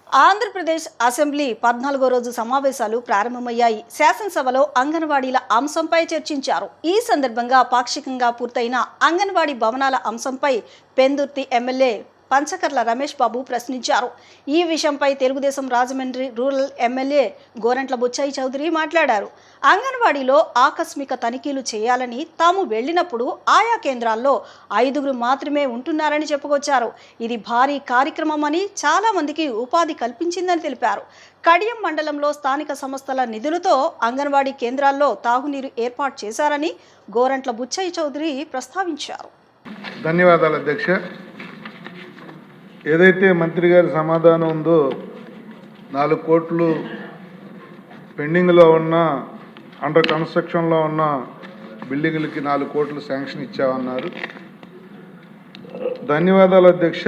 Andhra Pradesh assembly 14వ రోజు సమావేశాలు ప్రారంభమయ్యాయి. శాసనసభలో అంగన్వాడీల అంశంపై చర్చించారు. ఈ సందర్భంగా పాక్షికంగా పూర్తయిన అంగన్వాడీ భవనాల అంశంపై పెందుర్తి ఎమ్మెల్యే పంచకర్ల రమేష్ బాబు ప్రశ్నించారు. ఈ విషయంపై తెలుగుదేశం రాజమండ్రి రూరల్ ఎమ్మెల్యే గోరంట్ల బుచ్చయ్య చౌదరి మాట్లాడారు. అంగన్వాడీలో ఆకస్మిక తనిఖీలు చేయాలని తాము వెళ్లినప్పుడు ఆయా కేంద్రాల్లో 5గురు మాత్రమే ఉంటున్నారని చెప్పుకొచ్చారు. ఇది భారీ కార్యక్రమమని, చాలా మందికి ఉపాధి కల్పించిందని తెలిపారు. కడియం మండలంలో స్థానిక సంస్థల నిధులతో అంగన్వాడీ కేంద్రాల్లో తాగునీరు ఏర్పాటు చేశారని గోరంట్ల బుచ్చయ్య చౌదరి ప్రస్తావించారు. ధన్యవాదాలు అధ్యక్ష. ఏదైతే మంత్రి గారి సమాధానం ఉందో 4 కోట్లు పెండింగ్లో ఉన్న అండర్ కన్స్ట్రక్షన్లో ఉన్న బిల్డింగులకి 4 కోట్లు శాంక్షన్ ఇచ్చామన్నారు. ధన్యవాదాలు అధ్యక్ష.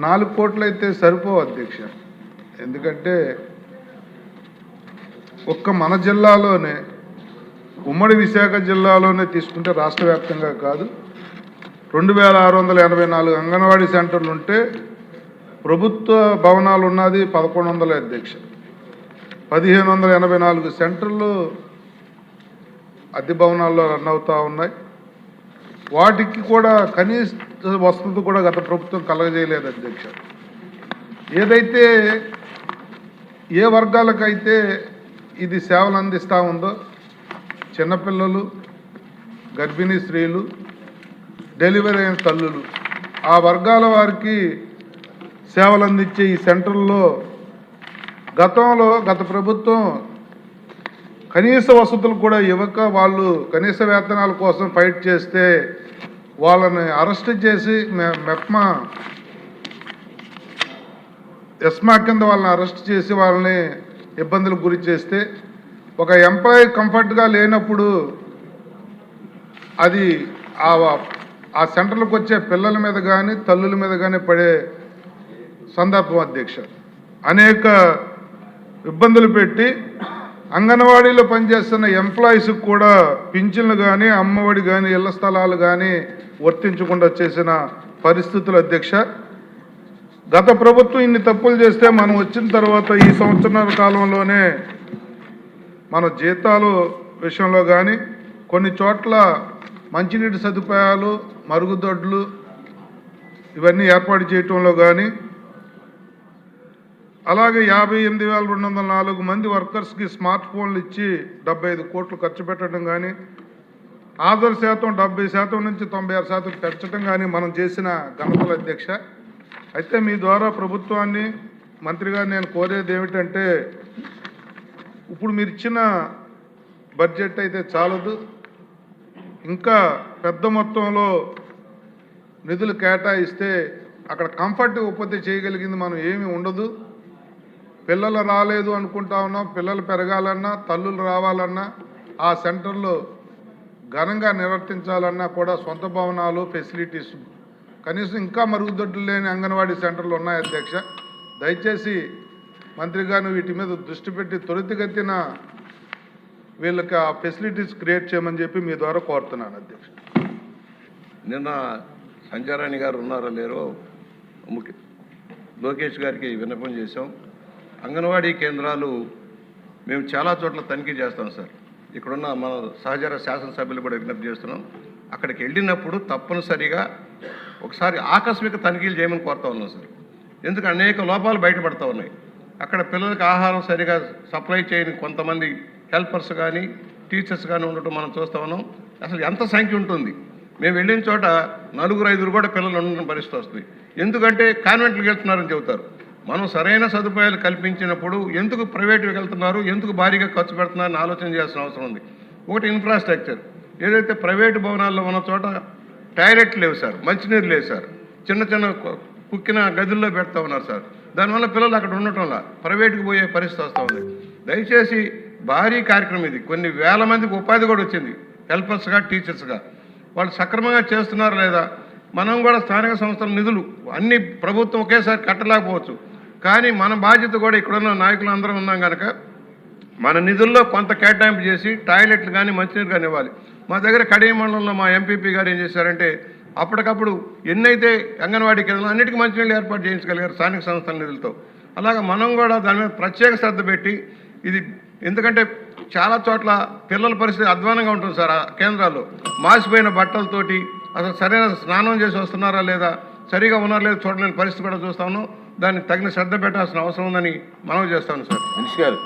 4 కోట్లు అయితే సరిపోవు అధ్యక్ష. ఎందుకంటే ఒక్క మన జిల్లాలోనే, ఉమ్మడి విశాఖ జిల్లాలోనే తీసుకుంటే రాష్ట్ర వ్యాప్తంగా కాదు, 2684 అంగన్వాడీ సెంటర్లు ఉంటే ప్రభుత్వ భవనాలు ఉన్నది 1100 అధ్యక్ష. 1584 సెంటర్లు అద్దె భవనాల్లో రన్ అవుతూ ఉన్నాయి. వాటికి కూడా కనీస వసతి కూడా గత ప్రభుత్వం కలగజేయలేదు అధ్యక్ష. ఏదైతే ఏ వర్గాలకైతే ఇది సేవలు అందిస్తూ ఉందో, చిన్నపిల్లలు, గర్భిణీ స్త్రీలు, డెలివరీ అయిన తల్లులు, ఆ వర్గాల వారికి సేవలు అందించే ఈ సెంటర్లో గత ప్రభుత్వం కనీస వసతులు కూడా ఇవ్వక వాళ్ళు కనీస వేతనాల కోసం ఫైట్ చేస్తే వాళ్ళని అరెస్ట్ చేసి ఎస్మా కింద వాళ్ళని అరెస్ట్ చేసి వాళ్ళని ఇబ్బందులకు గురి చేస్తే, ఒక ఎంప్లాయీ కంఫర్ట్గా లేనప్పుడు అది ఆ సెంటర్లకు వచ్చే పిల్లల మీద కానీ తల్లుల మీద కానీ పడే సందర్భం అధ్యక్ష. అనేక ఇబ్బందులు పెట్టి అంగన్వాడీలో పనిచేస్తున్న ఎంప్లాయీస్కి కూడా పింఛన్లు కానీ, అమ్మఒడి కానీ, ఇళ్ల స్థలాలు కానీ వర్తించకుండా చేసిన పరిస్థితులు అధ్యక్ష. గత ప్రభుత్వం ఇన్ని తప్పులు చేస్తే మనం వచ్చిన తర్వాత ఈ సంవత్సరాల కాలంలోనే మన జీతాలు విషయంలో కానీ, కొన్ని చోట్ల మంచినీటి సదుపాయాలు, మరుగుదొడ్లు ఇవన్నీ ఏర్పాటు చేయటంలో కానీ, అలాగే 58,204 మంది వర్కర్స్కి స్మార్ట్ ఫోన్లు ఇచ్చి 75 కోట్లు ఖర్చు పెట్టడం కానీ, ఆధార్ శాతం 70% నుంచి 96% పెంచడం కానీ మనం చేసిన ఘనతలు అధ్యక్ష. అయితే మీ ద్వారా ప్రభుత్వాన్ని, మంత్రి గారు నేను కోరేది ఏమిటంటే, ఇప్పుడు మీరు ఇచ్చిన బడ్జెట్ అయితే చాలదు, ఇంకా పెద్ద మొత్తంలో నిధులు కేటాయిస్తే అక్కడ కంఫర్ట్ ఉత్పత్తి చేయగలిగింది మనం ఏమీ ఉండదు. పిల్లలు రాలేదు అనుకుంటా ఉన్నాం, పిల్లలు పెరగాలన్నా, తల్లులు రావాలన్నా, ఆ సెంటర్లో ఘనంగా నిర్వర్తించాలన్నా కూడా సొంత భవనాలు, ఫెసిలిటీస్, కనీసం ఇంకా మరుగుదొడ్లు లేని అంగన్వాడీ సెంటర్లు ఉన్నాయి అధ్యక్ష. దయచేసి మంత్రి గారు వీటి మీద దృష్టి పెట్టి త్వరితగతిన వీళ్ళకి ఆ ఫెసిలిటీస్ క్రియేట్ చేయమని చెప్పి మీ ద్వారా కోరుతున్నాను అధ్యక్ష. నిన్న సంచారాణి గారు ఉన్నారో లేరో లోకేష్ గారికి విన్నపం చేశాం. అంగన్వాడీ కేంద్రాలు మేము చాలా చోట్ల తనిఖీ చేస్తాం సార్. ఇక్కడున్న మన సహచర శాసనసభ్యులు కూడా విజ్ఞప్తి చేస్తున్నాం. అక్కడికి వెళ్ళినప్పుడు తప్పనిసరిగా ఒకసారి ఆకస్మిక తనిఖీలు చేయమని కోరుతా ఉన్నాం సార్. ఎందుకంటే అనేక లోపాలు బయటపడుతూ ఉన్నాయి. అక్కడ పిల్లలకి ఆహారం సరిగా సప్లై చేయని కొంతమంది హెల్పర్స్ కానీ, టీచర్స్ కానీ ఉండటం మనం చూస్తూ ఉన్నాం. అసలు ఎంత సంఖ్య ఉంటుంది? మేము వెళ్ళిన చోట 4-5 కూడా పిల్లలు ఉండడం పరిస్థితి వస్తుంది. ఎందుకంటే కాన్వెంట్లకు వెళ్తున్నారని చెబుతారు. మనం సరైన సదుపాయాలు కల్పించినప్పుడు ఎందుకు ప్రైవేట్కి వెళ్తున్నారు, ఎందుకు భారీగా ఖర్చు పెడుతున్నారని ఆలోచన చేయాల్సిన అవసరం ఉంది. ఒకటి ఇన్ఫ్రాస్ట్రక్చర్. ఏదైతే ప్రైవేటు భవనాల్లో ఉన్న చోట టాయిలెట్లు లేవు సార్, మంచినీరు లేవు సార్, చిన్న చిన్న కుక్కిన గదుల్లో పెడతా ఉన్నారు సార్. దానివల్ల పిల్లలు అక్కడ ఉండటంలా ప్రైవేట్కి పోయే పరిస్థితి వస్తూ ఉంది. దయచేసి భారీ కార్యక్రమం ఇది. కొన్ని వేల మందికి ఉపాధి కూడా వచ్చింది, హెల్పర్స్గా, టీచర్స్గా. వాళ్ళు సక్రమంగా చేస్తున్నారా లేదా? మనం కూడా స్థానిక సంస్థల నిధులు అన్ని ప్రభుత్వం ఒకేసారి కట్టలేకపోవచ్చు, కానీ మన బాధ్యత కూడా ఇక్కడున్న నాయకులు అందరం ఉన్నాం కనుక మన నిధుల్లో కొంత కేటాయింపు చేసి టాయిలెట్లు కానీ, మంచినీరు కానీ ఇవ్వాలి. మా దగ్గర కడియం మండలంలో మా ఎంపీపీ గారు ఏం చేశారంటే, అప్పటికప్పుడు ఎన్నైతే అంగన్వాడీ కేంద్రాలు అన్నిటికీ మంచినీళ్ళు ఏర్పాటు చేయించగలిగారు స్థానిక సంస్థల నిధులతో. అలాగే మనం కూడా దాని మీద ప్రత్యేక శ్రద్ధ పెట్టి ఇది ఎందుకంటే చాలా చోట్ల పిల్లల పరిస్థితి అధ్వానంగా ఉంటుంది సార్. ఆ కేంద్రాల్లో మాసిపోయిన బట్టలతోటి అసలు సరైన స్నానం చేసి వస్తున్నారా లేదా, సరిగా ఉన్నారా లేదా చూడలేని పరిస్థితి కూడా చూస్తాను. దానికి తగిన శ్రద్ధ పెట్టాల్సిన అవసరం ఉందని మనవి చేస్తాను సార్. మనిషి గారు